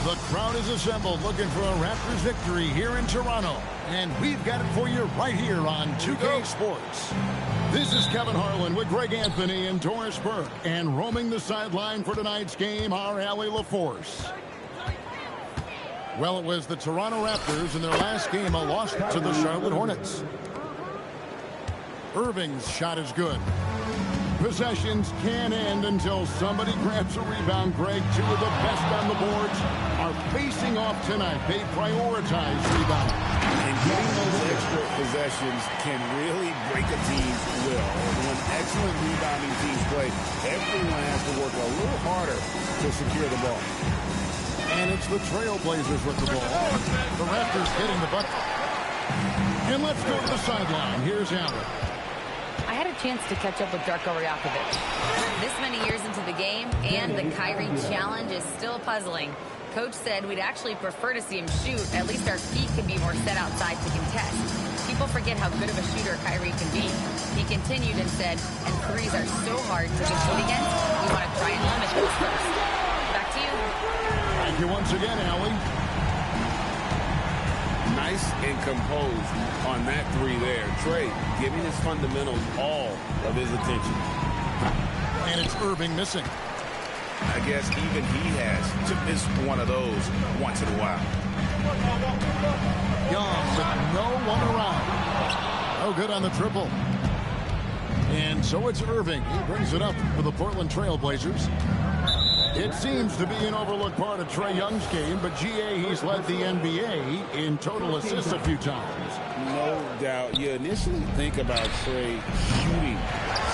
The crowd is assembled looking for a Raptors victory here in Toronto. And we've got it for you right here on 2K Sports. This is Kevin Harlan with Greg Anthony and Doris Burke. And roaming the sideline for tonight's game, our Allie LaForce. Well, it was the Toronto Raptors in their last game, a loss to the Charlotte Hornets. Irving's shot is good. Possessions can end until somebody grabs a rebound. Greg, two of the best on the boards are facing off tonight. They prioritize rebounding. And getting those extra possessions can really break a team's will. When excellent rebounding teams play, everyone has to work a little harder to secure the ball. And it's the Trailblazers with the ball. The Raptors getting the bucket. And let's go to the sideline. Here's Allen. I had a chance to catch up with Darko Rajakovic. This many years into the game, and the Kyrie challenge is still puzzling. Coach said we'd actually prefer to see him shoot. At least our feet can be more set outside to contest. People forget how good of a shooter Kyrie can be. He continued and said, and threes are so hard to compete against, we want to try and limit those first. Back to you. Thank you once again, Allie. Nice and composed on that three there. Trey giving his fundamentals all of his attention. And it's Irving missing. I guess even he has to miss one of those once in a while. Young with no one around. Oh, good on the triple. And so it's Irving. He brings it up for the Portland Trailblazers. It seems to be an overlooked part of Trae Young's game, but GA, he's led the NBA in total assists a few times. No doubt. You initially think about Trae shooting,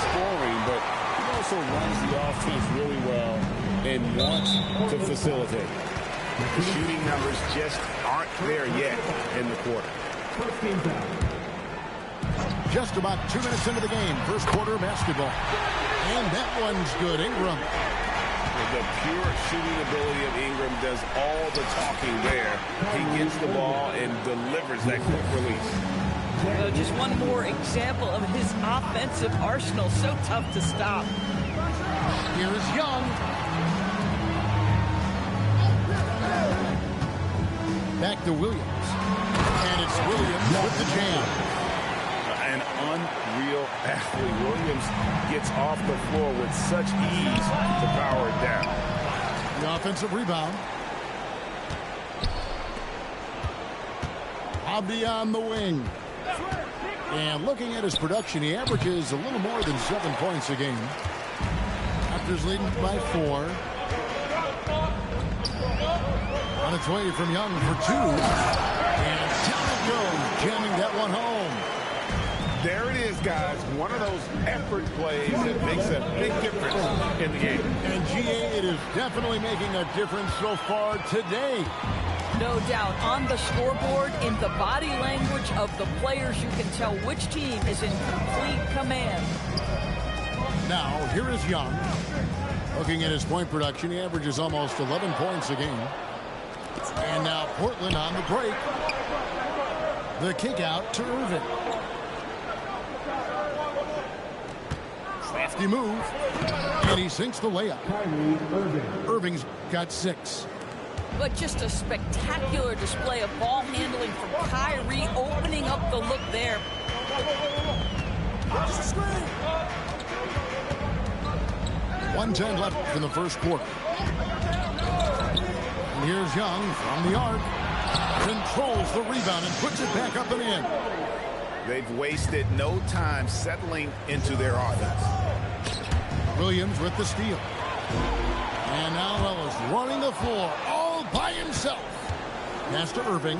scoring, but he also runs the offense really well and wants to facilitate. The shooting numbers just aren't there yet in the quarter. Just about 2 minutes into the game, first quarter basketball. And that one's good. Ingram. The pure shooting ability of Ingram does all the talking there. He gets the ball and delivers that quick release. Just one more example of his offensive arsenal. So tough to stop. Here is Young. Back to Williams. And it's Williams with the jam. An unreal athlete. Williams gets off the floor with such ease to power it down. The offensive rebound. Abdi on the wing. And looking at his production, he averages a little more than 7 points a game. Raptors leading by 4. On its way from Young for 2. And down it goes, jamming that one home. There it is, guys. One of those effort plays that makes a big difference in the game. And GA, it is definitely making a difference so far today. No doubt. On the scoreboard, in the body language of the players, you can tell which team is in complete command. Now, here is Young. Looking at his point production, he averages almost 11 points a game. And now Portland on the break. The kick out to Irving. Crafty move. And he sinks the layup. Irving's got 6. But just a spectacular display of ball handling from Kyrie, opening up the look there. 1:10 left in the first quarter. And here's Young from the arc. Controls the rebound and puts it back up and in. They've wasted no time settling into their offense. Williams with the steal. And now Ellis running the floor all by himself. Pass to Irving.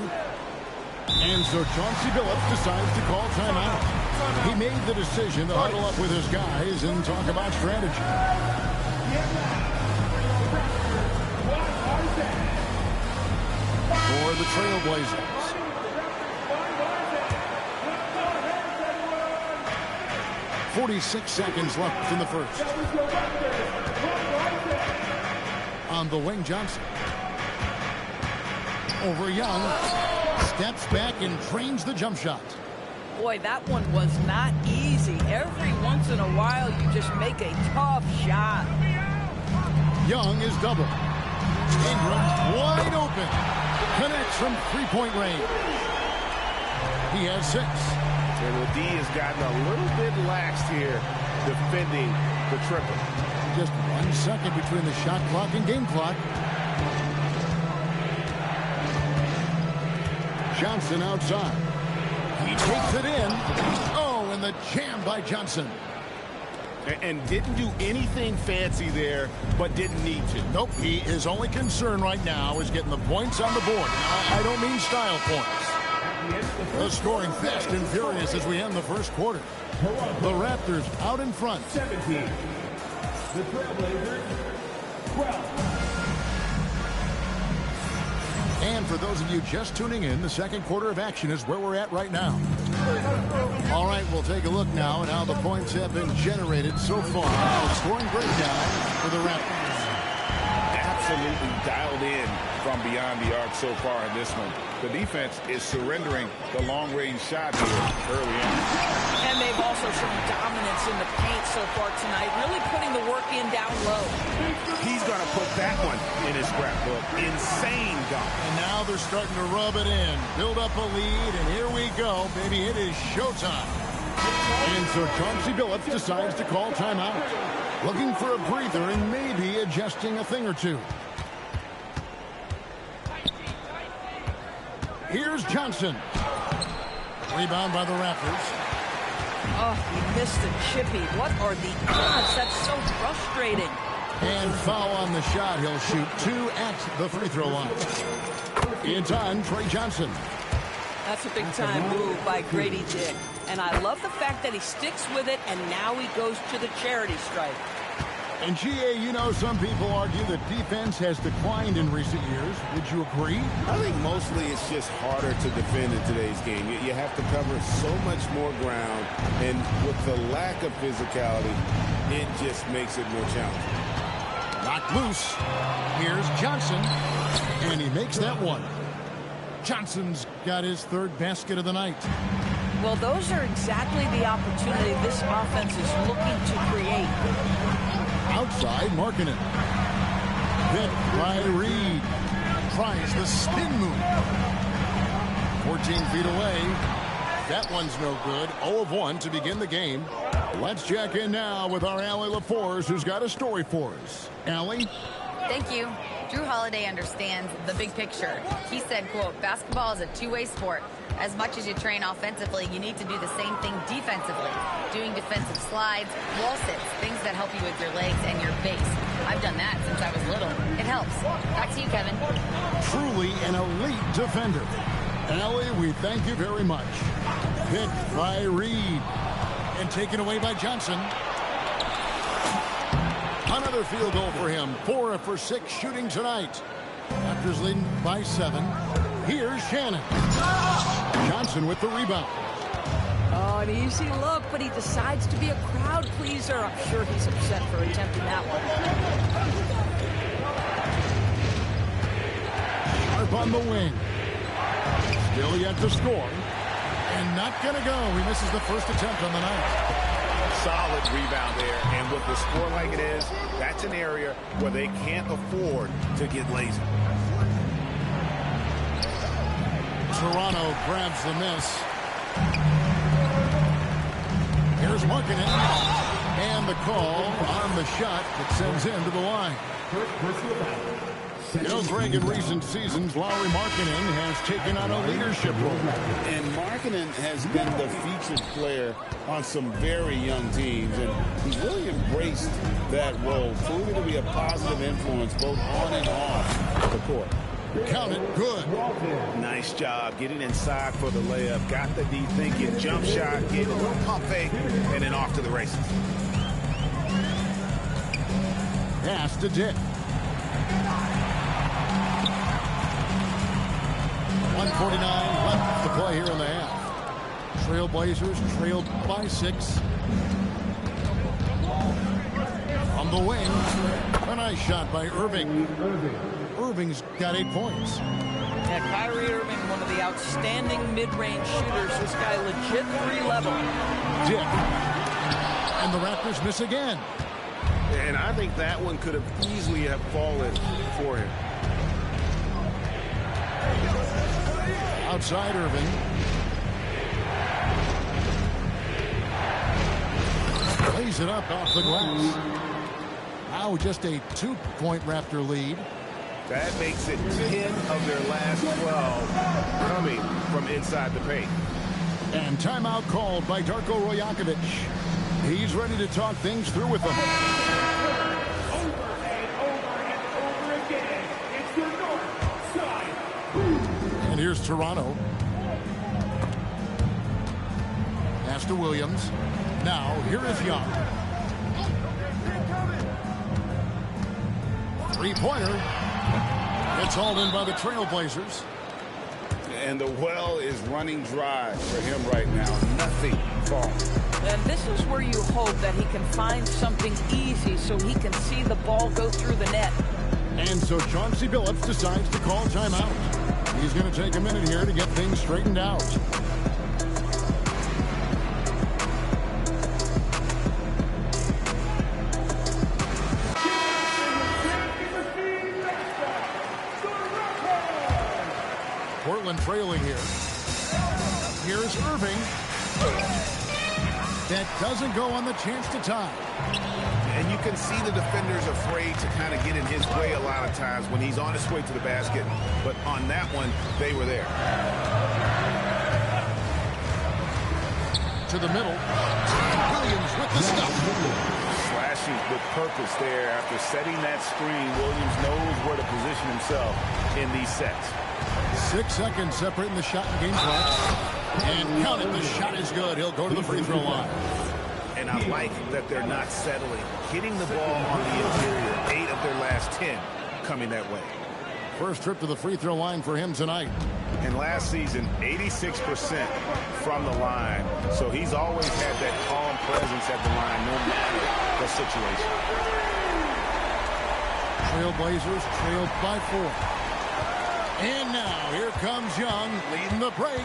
And so Chauncey Billups decides to call timeout. He made the decision to huddle up with his guys and talk about strategy. For the Trailblazers. .46 seconds left in the first. On the wing, Johnson. Over Young. Steps back and trains the jump shot. Boy, that one was not easy. Every once in a while, you just make a tough shot. Young is double. Ingram wide open. Connects from three-point range. He has 6. And D has gotten a little bit lax here defending the triple. Just 1 second between the shot clock and game clock. Johnson outside. He takes it in. Oh, and the jam by Johnson. And didn't do anything fancy there, but didn't need to. Nope, his only concern right now is getting the points on the board. Now, I don't mean style points. The scoring fast and furious as we end the first quarter. The Raptors out in front. 17. The Trailblazers, 12. And for those of you just tuning in, the second quarter of action is where we're at right now. All right, we'll take a look now at how the points have been generated so far. The scoring breakdown for the Raptors. Absolutely dialed in from beyond the arc so far in this one. The defense is surrendering the long-range shot here early on. And they've also shown dominance in the paint so far tonight, really putting the work in down low. He's going to put that one in his scrapbook. Insane dunk. And now they're starting to rub it in, build up a lead, and here we go, baby. It is showtime. And so Chauncey Billups decides to call timeout, looking for a breather and maybe adjusting a thing or two. Here's Johnson. Rebound by the Raptors. Oh, he missed the chippy. What are the odds? That's so frustrating. And foul on the shot. He'll shoot 2 at the free throw line. It's on Trey Johnson. That's a big-time move by Grady Dick. And I love the fact that he sticks with it, and now he goes to the charity stripe. And GA, you know, some people argue that defense has declined in recent years. Would you agree? I think mostly it's just harder to defend in today's game. You have to cover so much more ground, and with the lack of physicality, it just makes it more challenging. Knocked loose. Here's Johnson, and he makes that one. Johnson's got his 3rd basket of the night. Well, those are exactly the opportunity this offense is looking to create. Outside, Markkanen. Hit by Reed. Tries the spin move. 14 feet away. That one's no good. 0 of 1 to begin the game. Let's check in now with our Allie LaForce, who's got a story for us. Allie? Thank you. Drew Holiday understands the big picture. He said, quote, basketball is a two-way sport. As much as you train offensively, you need to do the same thing defensively. Doing defensive slides, wall sits, things that help you with your legs and your base. I've done that since I was little. It helps. Back to you, Kevin. Truly an elite defender. Allie, we thank you very much. Hit by Reed. And taken away by Johnson. Another field goal for him. 4 for 6 shooting tonight. After Raptors leading by 7. Here's Shannon. Johnson with the rebound. Oh, an easy look, but he decides to be a crowd pleaser. I'm sure he's upset for attempting that one. Sharp on the wing. Still yet to score. And not going to go. He misses the first attempt on the night. Solid rebound there. And with the score like it is, that's an area where they can't afford to get lazy. Toronto grabs the miss. Here's Markkanen. And the call on the shot that sends him to the line. You know, Greg, in recent seasons, Lauri Markkanen has taken on a leadership role. And Markkanen has been the featured player on some very young teams, and he's really embraced that role, proving to be a positive influence both on and off the court. Count it, good. Nice job getting inside for the layup. Got the D thinking, jump shot, gave a little pump fake, and then off to the races. Pass to Dick. 1:49 left to play here in the half. Trailblazers trailed by 6. From the wing, a nice shot by Irving. Irving's got 8 points. Yeah, Kyrie Irving, one of the outstanding mid-range shooters. This guy legit 3-level. Dick. And the Raptors miss again. And I think that one could have easily have fallen for him. Outside Irving. Lays it up off the glass. Now just a 2-point Raptor lead. That makes it 10 of their last 12 coming from inside the paint. And timeout called by Darko Rajakovic. He's ready to talk things through with them. Over and over again. It's the north side. And here's Toronto. Pass to Williams. Now, here is Young. Three-pointer. It's hauled in by the Trailblazers. And the well is running dry for him right now. Nothing falling. And this is where you hope that he can find something easy so he can see the ball go through the net. And so Chauncey Billups decides to call timeout. He's going to take a minute here to get things straightened out. Portland trailing here. Here's Irving. That doesn't go on the chance to tie. And you can see the defenders afraid to kind of get in his way a lot of times when he's on his way to the basket. But on that one, they were there. To the middle. Williams with the stuff. Slashing with purpose there. After setting that screen, Williams knows where to position himself in these sets. 6 seconds separating the shot and game clock. And count it, the shot is good. He'll go to the free throw line. And I like that they're not settling. Hitting the ball on the interior. 8 of their last 10 coming that way. First trip to the free throw line for him tonight. And last season, 86% from the line. So he's always had that calm presence at the line, no matter the situation. Trailblazers trailed by 4. And now, here comes Young, leading the break.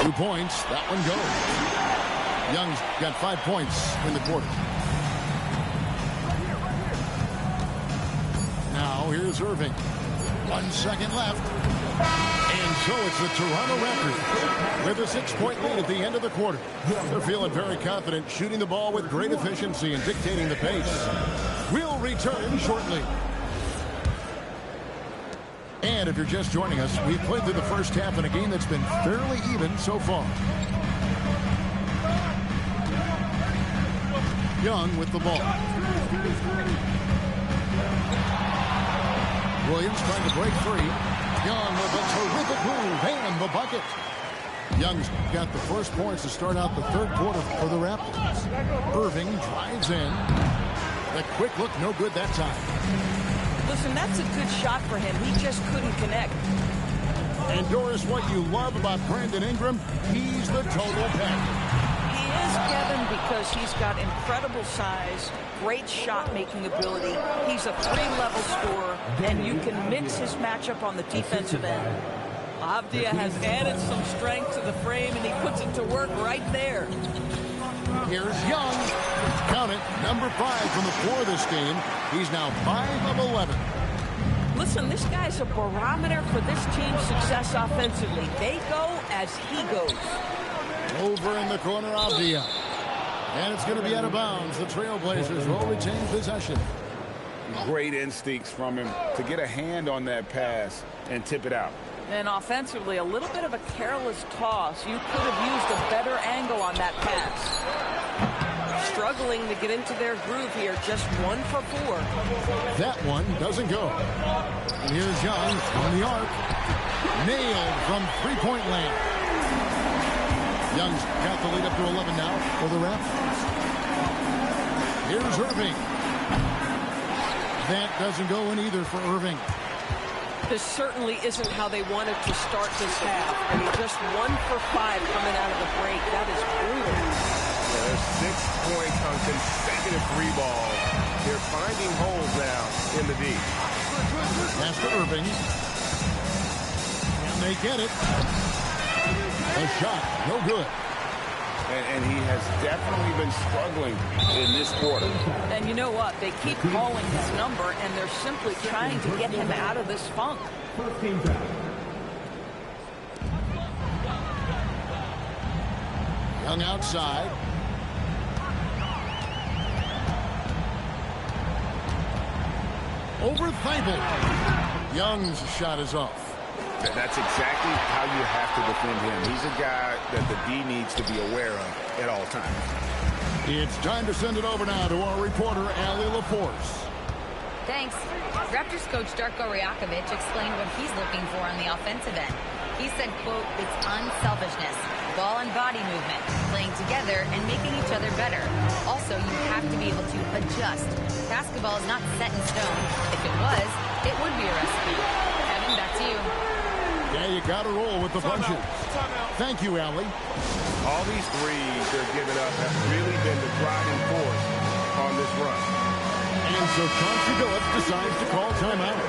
2 points. That one goes. Young's got 5 points in the quarter. Now, here's Irving. 1 second left. And so it's the Toronto Raptors with a 6-point lead at the end of the quarter. They're feeling very confident, shooting the ball with great efficiency and dictating the pace. We'll return shortly. And if you're just joining us, we've played through the first half in a game that's been fairly even so far. Young with the ball. Williams trying to break free. Young with a terrific move and the bucket. Young's got the first points to start out the third quarter for the Raptors. Irving drives in. The quick look, no good that time. Listen, that's a good shot for him. He just couldn't connect. And Doris, what you love about Brandon Ingram, he's the total package. He is, Kevin, because he's got incredible size, great shot-making ability. He's a three-level scorer, and you can mix his matchup on the defensive end. Avdia has added some strength to the frame, and he puts it to work right there. Here's Young. Count it, number 5 from the floor this game. He's now 5 of 11. Listen, this guy's a barometer for this team's success offensively. They go as he goes. Over in the corner, Avdia. And it's going to be out of bounds. The Trailblazers will retain possession. Great instincts from him to get a hand on that pass and tip it out. And offensively, a little bit of a careless toss. You could have used a better angle on that pass. Struggling to get into their groove here, just 1 for 4. That one doesn't go. And here's Young on the arc. Nailed from three-point land. Young's got the lead up to 11 now for the ref. Here's Irving. That doesn't go in either for Irving. This certainly isn't how they wanted to start this half. I mean, just 1 for 5 coming out of the break. That is brutal. Yeah, there's 6 points on consecutive three balls. They're finding holes now in the D. Pass to Irving. And they get it. A shot, no good. And he has definitely been struggling in this quarter. And you know what? They keep calling his number, and they're simply trying to get him out of this funk. First team foul. Young outside. Over Thibault. Young's shot is off. That's exactly how you have to defend him. He's a guy that the D needs to be aware of at all times. It's time to send it over now to our reporter, Allie LaForce. Thanks. Raptors coach Darko Rajakovic explained what he's looking for on the offensive end. He said, quote, it's unselfishness, ball and body movement, playing together and making each other better. Also, you have to be able to adjust. Basketball is not set in stone. If it was, it would be a recipe. Kevin, back to you. Yeah, you got to roll with the punches. Thank you, Allie. All these threes they're giving up have really been the driving force on this run. And so Chauncey Billups decides to call timeout.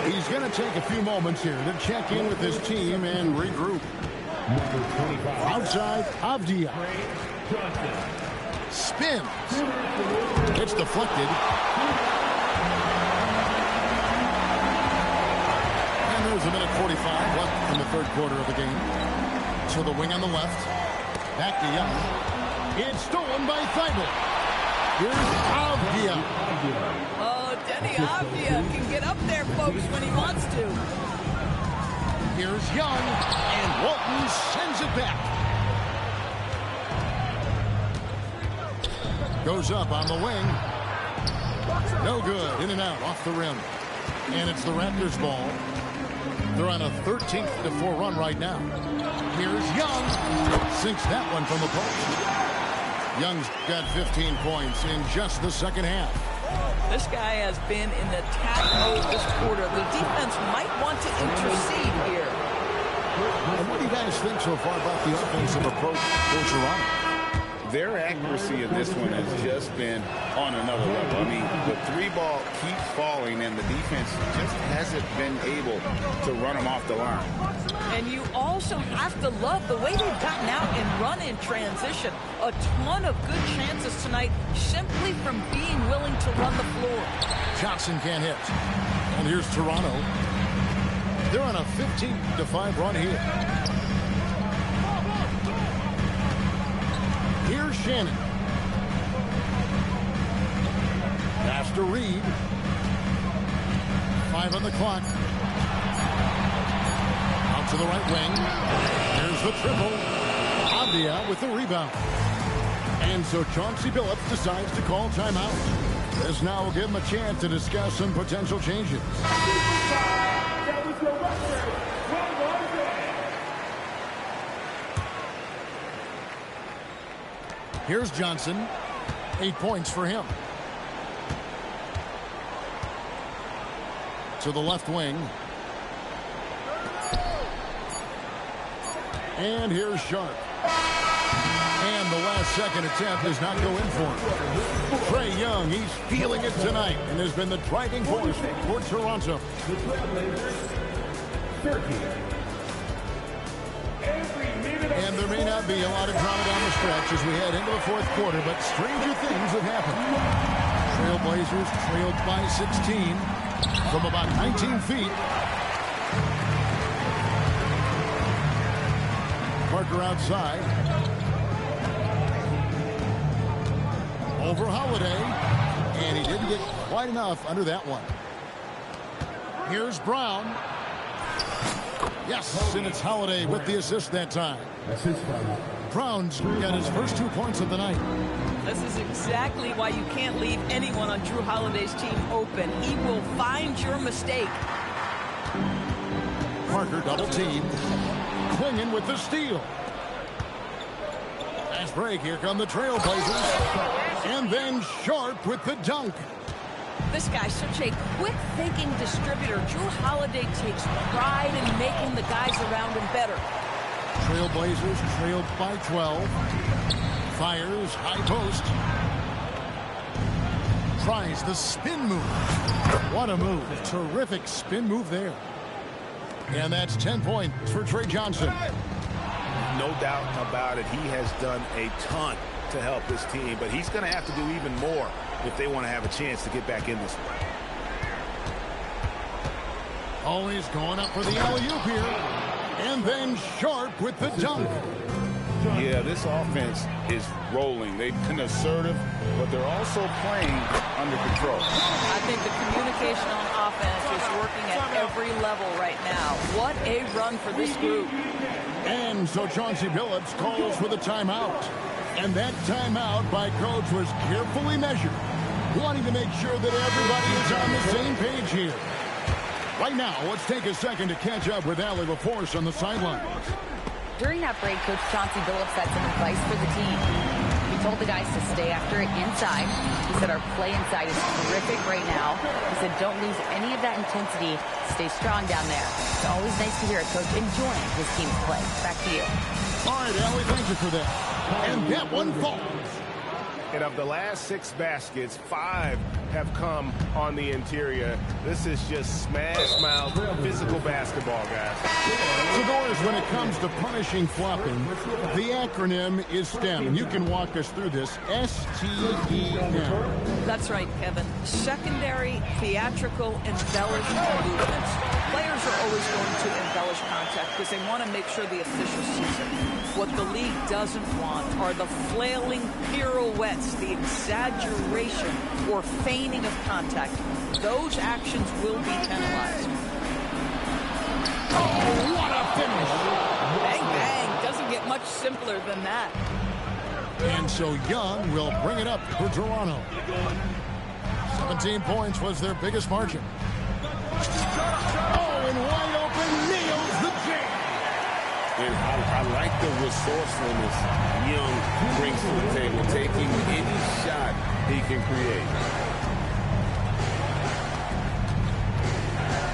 He's going to take a few moments here to check in with his team and regroup. Outside, Avdia. Spins. It's deflected. And there's a minute 45 left in the third quarter of the game. To the wing on the left. Back to Young. It's stolen by Thibault. Here's Avdia. Oh, Denny Avdia can get up there, folks, when he wants to. Here's Young, and Walton sends it back. Goes up on the wing. No good. In and out, off the rim. And it's the Raptors' ball. They're on a 13th-4 run right now. Here's Young. Sinks that one from the post. Young's got 15 points in just the second half. This guy has been in attack mode this quarter. The defense might want to intercede here. And what do you guys think so far about the offensive approach for Toronto? Their accuracy in this one has just been on another level. I mean, the three ball keeps falling, and the defense just hasn't been able to run them off the line. And you also have to love the way they've gotten out and run in transition. A ton of good chances tonight simply from being willing to run the floor. Johnson can't hit. And here's Toronto. They're on a 15-5 run here. Here's Shannon. Pass to Reed. 5 on the clock. Out to the right wing. Here's the triple. Avdia with the rebound. And so Chauncey Billups decides to call timeout. This now will give him a chance to discuss some potential changes. That was your record. Well done. Here's Johnson. 8 points for him. to the left wing. And here's Sharp. And the last second attempt does not go in for him. Trae Young, he's feeling it tonight and has been the driving force for Toronto. And there may not be a lot of drama down the stretch as we head into the fourth quarter, but stranger things have happened. Trailblazers trailed by 16 from about 19 feet. Parker outside. Over Holiday. And he didn't get quite enough under that one. Here's Brown. Yes, and it's Holiday with the assist that time. Brown's got his first 2 points of the night. This is exactly why you can't leave anyone on Jrue Holiday's team open. He will find your mistake. Parker double team. Clingan with the steal. Fast break. Here come the Trailblazers. And then Sharp with the dunk. This guy's such a quick-thinking distributor. Jrue Holiday takes pride in making the guys around him better. Trailblazers trailed by 12. Fires high post. Tries the spin move. What a move. Terrific spin move there. And that's 10 points for Trae Johnson. No doubt about it. He has done a ton to help this team, but he's going to have to do even more if they want to have a chance to get back in this one. Always going up for the alley-oop here. And then Sharp with the dunk. Yeah, this offense is rolling. They've been assertive, but they're also playing under control. I think the communication on offense is working at every level right now. What a run for this group. And so Chauncey Billups calls for the timeout. And that timeout by coach was carefully measured, wanting to make sure that everybody is on the same page here. Right now, let's take a second to catch up with Allie LaForce on the sidelines. During that break, Coach Chauncey Billups had some advice for the team. He told the guys to stay after it inside. He said our play inside is terrific right now. He said don't lose any of that intensity. Stay strong down there. It's always nice to hear a coach enjoying his team's play. Back to you. All right, Allie, thank you for that. And that one falls. And of the last 6 baskets, 5 have come on the interior. This is just smash mouth physical basketball, guys. So, Doris, when it comes to punishing flopping, the acronym is STEM. And you can walk us through this. STEM. That's right, Kevin. Secondary, theatrical, embellished movements. Players are always going to embellish contact because they want to make sure the official sees it. What the league doesn't want are the flailing pirouettes, the exaggeration or feigning of contact. Those actions will be penalized. Oh, what a finish! Bang, bang. Doesn't get much simpler than that. And so Young will bring it up for Toronto. 17 points was their biggest margin. Oh, and wide open, nails the jam. And I like the resourcefulness Young brings to the table, taking any shot he can create.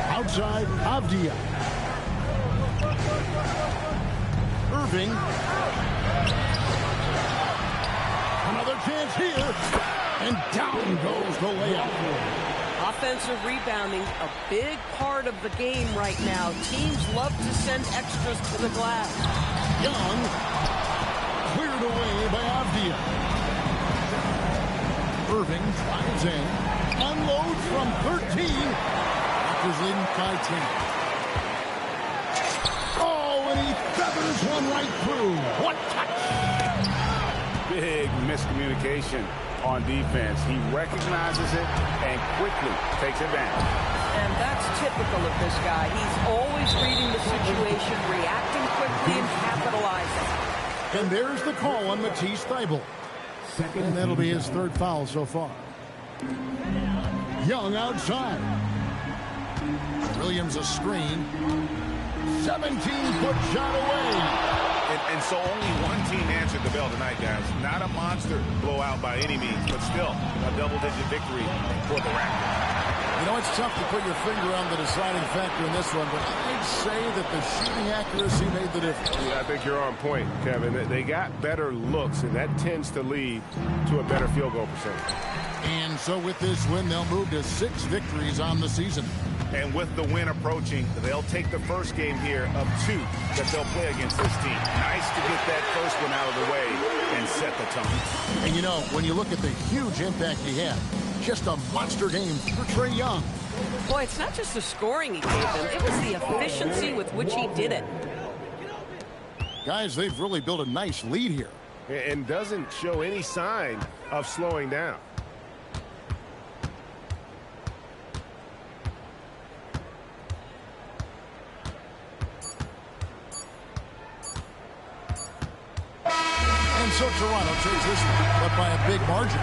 Outside, Avdia. Irving. Another chance here. And down goes the layup. Offensive rebounding, a big part of the game right now. Teams love to send extras to the glass. Young cleared away by Avdia. Irving drives in, unloads from 13. Raptors leading by 10. Oh, and he feathers one right through. What touch! Big miscommunication on defense. He recognizes it and quickly takes advantage. And that's typical of this guy. He's always reading the situation, reacting quickly, and capitalizing. And there's the call on Matisse Thybulle. And that'll be his 3rd foul so far. Young outside. Williams a screen. 17-foot shot away. And so only one team answered the bell tonight, guys. Not a monster blowout by any means, but still a double-digit victory for the Raptors. And know, it's tough to put your finger on the deciding factor in this one, but I'd say that the shooting accuracy made the difference. Yeah, I think you're on point, Kevin. They got better looks, and that tends to lead to a better field goal percentage. And so with this win, they'll move to 6 victories on the season. And with the win approaching, they'll take the first game here of 2 that they'll play against this team. Nice to get that first one out of the way and set the tone. And you know, when you look at the huge impact he had, just a monster game for Trae Young. Boy, it's not just the scoring he gave them. It was the efficiency with which he did it. Guys, they've really built a nice lead here. And doesn't show any sign of slowing down. And so Toronto takes this one, but by a big margin.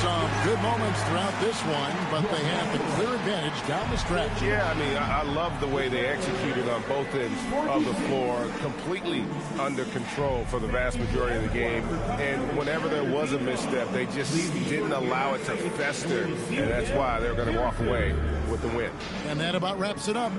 Some good moments throughout this one, but they have the clear advantage down the stretch. Yeah, I mean, I love the way they executed on both ends of the floor, completely under control for the vast majority of the game. And whenever there was a misstep, they just didn't allow it to fester, and that's why they're going to walk away with the win. And that about wraps it up.